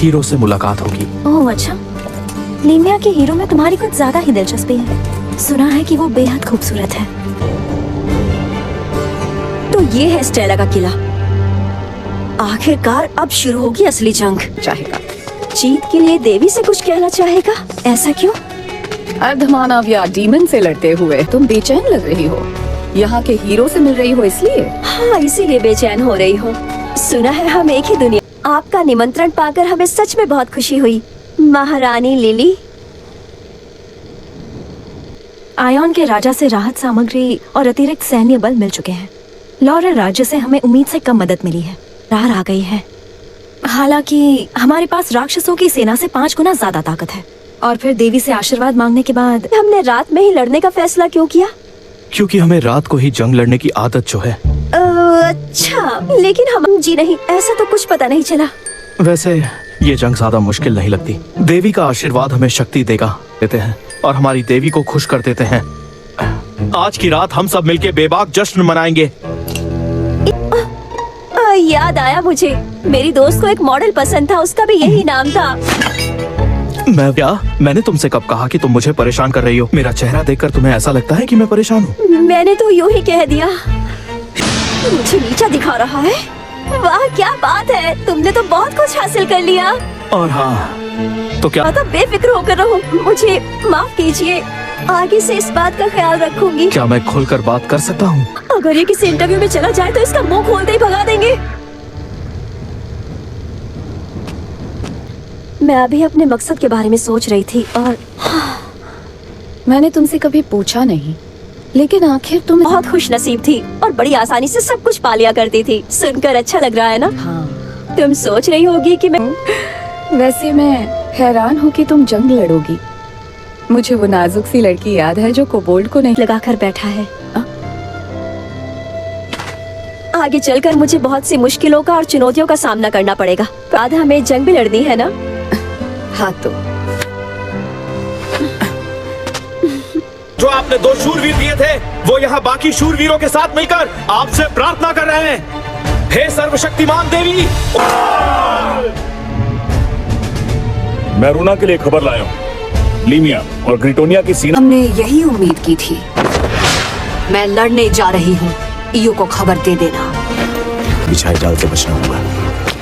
Hero से मुलाकात होगी। ओह अच्छा, लीमिया के हीरो में तुम्हारी कुछ ज्यादा ही दिलचस्पी है। सुना है कि वो बेहद खूबसूरत है। तो ये है स्टेला का किला। आखिरकार अब शुरू होगी असली जंग। चाहेगा जीत के लिए देवी से कुछ कहना चाहेगा। ऐसा क्यों? अर्धमानव या डीमन से लड़ते हुए तुम बेचैन लग रही हो। यहाँ के हीरो से मिल रही हो इसलिए? हाँ, इसीलिए बेचैन हो रही हूँ। सुना है हम एक ही दुनिया। आपका निमंत्रण पाकर हमें सच में बहुत खुशी हुई, महारानी लिली। आयोन के राजा से राहत सामग्री और अतिरिक्त सैन्य बल मिल चुके हैं। लॉरेल राज्य से हमें उम्मीद से कम मदद मिली है। रार आ गई है। हालांकि हमारे पास राक्षसों की सेना से 5 गुना ज्यादा ताकत है। और फिर देवी से आशीर्वाद मांगने के बाद हमने रात में ही लड़ने का फैसला क्यों किया? क्योंकि हमें रात को ही जंग लड़ने की आदत जो है। अच्छा, लेकिन हम जी नहीं, ऐसा तो कुछ पता नहीं चला। वैसे ये जंग ज्यादा मुश्किल नहीं लगती। देवी का आशीर्वाद हमें शक्ति देते हैं और हमारी देवी को खुश कर देते हैं। आज की रात हम सब मिलके बेबाक जश्न मनाएंगे। याद आया मुझे, मेरी दोस्त को एक मॉडल पसंद था, उसका भी यही नाम था। मैंने तुमसे कब कहा कि तुम मुझे परेशान कर रही हो? मेरा चेहरा देखकर तुम्हें ऐसा लगता है कि मैं परेशान हूँ? मैंने तो यूं ही कह दिया। मुझे नीचा दिखा रहा है। वाह क्या बात है, तुमने तो बहुत कुछ हासिल कर लिया। और हाँ तो क्या? तो बेफिक्र होकर रहो, मुझे माफ कीजिए। आगे से इस बात का ख्याल रखूंगी। क्या मैं खुलकर बात कर सकता हूँ? अगर ये किसी इंटरव्यू में चला जाए तो इसका मुंह खोलते ही भगा देंगे। मैं अभी अपने मकसद के बारे में सोच रही थी और मैंने तुमसे कभी पूछा नहीं, लेकिन आखिर तुम बहुत खुश नसीब थी और बड़ी आसानी से सब कुछ पा लिया करती थी। सुनकर अच्छा लग रहा है ना? हाँ। तुम सोच रही होगी कि मैं वैसे मैं हैरान हूँ कि तुम जंग लड़ोगी। मुझे वो नाजुक सी लड़की याद है जो कोबोल्ड को नहीं लगाकर बैठा है। आगे चलकर मुझे बहुत सी मुश्किलों का और चुनौतियों का सामना करना पड़ेगा। बाद हमें जंग भी लड़नी है ना? हाँ तो जो आपने 2 शूरवीर दिए थे, वो यहाँ बाकी शूरवीरों के साथ मिलकर आपसे प्रार्थना कर रहे हैं। हे सर्वशक्तिमान देवी, मैं रूना के लिए खबर लाया हूँ। लीमिया और ग्रिटोनिया की सेना। हमने यही उम्मीद की थी। मैं लड़ने जा रही हूँ, ईयू को खबर दे देना। बिछाए जाल से बचना होगा,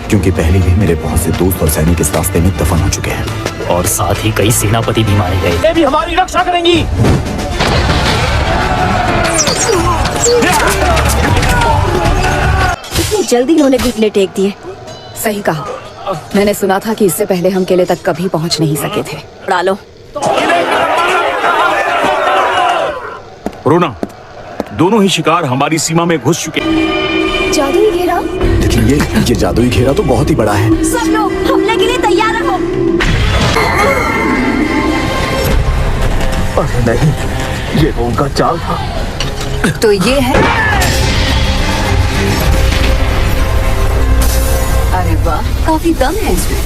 क्योंकि पहले ही मेरे बहुत से दोस्त और सैनिक इस रास्ते में दफन हो चुके हैं और साथ ही कई सेनापति भी मारे गए। देवी हमारी रक्षा करेंगी। इतनी जल्दी इन्होंने घुटने टेक दिए। सही कहा। मैंने सुना था कि इससे पहले हम किले तक कभी पहुँच नहीं सके थे। उड़ा लो। रूना, दोनों ही शिकार हमारी सीमा में घुस चुके हैं। जादुई घेरा? लेकिन ये जादुई घेरा तो बहुत ही बड़ा है। सब लोग हमले के लिए तैयार रहो। अरे नहीं, ये तो उनका चाल था। तो ये है। अरे वाह, काफी दम है इसमें।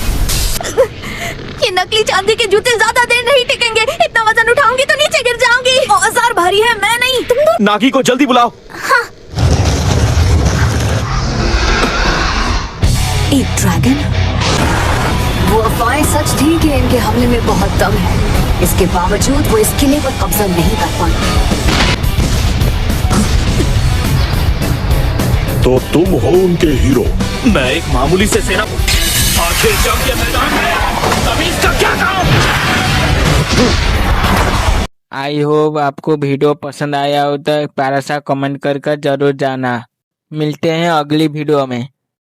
ये नकली चांदी के जूते ज्यादा देर नहीं टिकेंगे। इतना वजन उठाऊंगी तो नीचे गिर जाऊंगी। औजार भारी है, मैं नहीं, तुम तो। नागी को जल्दी बुलाओ। हाँ। एक ड्रैगन? वो अफवाहें सच थी कि इनके हमले में बहुत दम है। इसके बावजूद वो इस किले पर कब्जा नहीं कर पाए। तो तुम हो उनके हीरो? मैं एक मामूली से सेना। आखिर जंग के मैदान में अभी इसका क्या काम? आई होप आपको वीडियो पसंद आया हो तो एक प्यारा सा कमेंट कर जरूर जाना। मिलते हैं अगली वीडियो में।